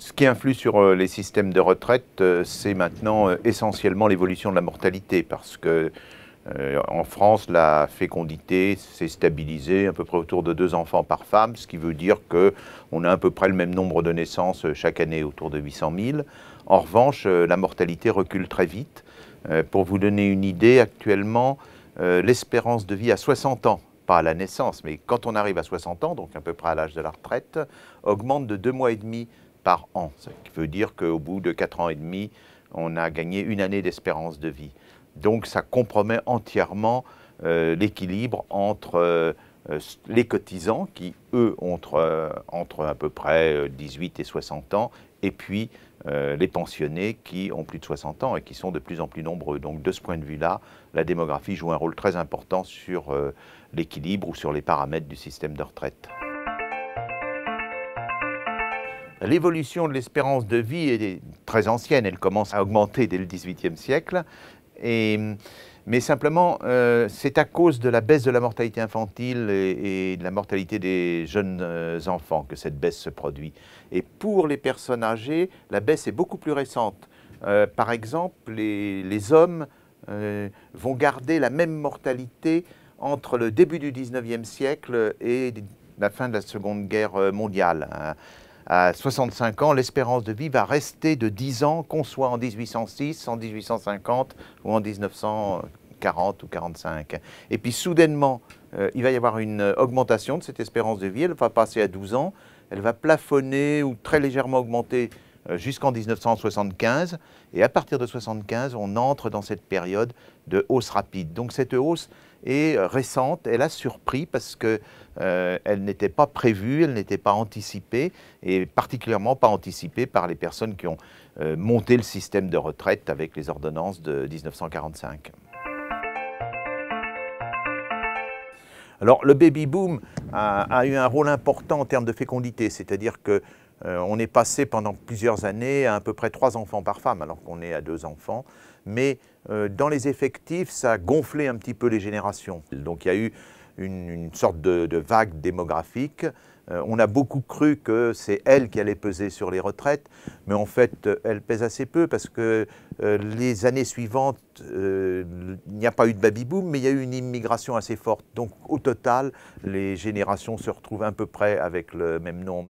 Ce qui influe sur les systèmes de retraite, c'est maintenant essentiellement l'évolution de la mortalité, parce que en France, la fécondité s'est stabilisée à peu près autour de 2 enfants par femme, ce qui veut dire qu'on a à peu près le même nombre de naissances chaque année, autour de 800 000. En revanche, la mortalité recule très vite. Pour vous donner une idée, actuellement, l'espérance de vie à 60 ans, pas à la naissance, mais quand on arrive à 60 ans, donc à peu près à l'âge de la retraite, augmente de 2 mois et demi par an. Ce qui veut dire qu'au bout de 4 ans et demi, on a gagné 1 année d'espérance de vie. Donc ça compromet entièrement l'équilibre entre les cotisants qui, eux, ont entre à peu près 18 et 60 ans, et puis les pensionnés qui ont plus de 60 ans et qui sont de plus en plus nombreux. Donc de ce point de vue-là, la démographie joue un rôle très important sur l'équilibre ou sur les paramètres du système de retraite. L'évolution de l'espérance de vie est très ancienne, elle commence à augmenter dès le XVIIIe siècle, mais simplement c'est à cause de la baisse de la mortalité infantile et de la mortalité des jeunes enfants que cette baisse se produit. Et pour les personnes âgées, la baisse est beaucoup plus récente. Par exemple, les hommes vont garder la même mortalité entre le début du XIXe siècle et la fin de la Seconde Guerre mondiale. À 65 ans, l'espérance de vie va rester de 10 ans, qu'on soit en 1806, en 1850 ou en 1940 ou 45. Et puis soudainement, il va y avoir une augmentation de cette espérance de vie, elle va passer à 12 ans, elle va plafonner ou très légèrement augmenter jusqu'en 1975, et à partir de 1975, on entre dans cette période de hausse rapide. Donc cette hausse est récente, elle a surpris parce qu'elle n'était pas prévue, elle n'était pas anticipée, et particulièrement pas anticipée par les personnes qui ont monté le système de retraite avec les ordonnances de 1945. Alors le baby-boom a eu un rôle important en termes de fécondité, c'est-à-dire que on est passé pendant plusieurs années à peu près 3 enfants par femme, alors qu'on est à 2 enfants. Mais dans les effectifs, ça a gonflé un petit peu les générations. Donc il y a eu une sorte de vague démographique. On a beaucoup cru que c'est elle qui allait peser sur les retraites, mais en fait, elle pèse assez peu parce que les années suivantes, il n'y a pas eu de baby-boom, mais il y a eu une immigration assez forte. Donc au total, les générations se retrouvent à peu près avec le même nombre.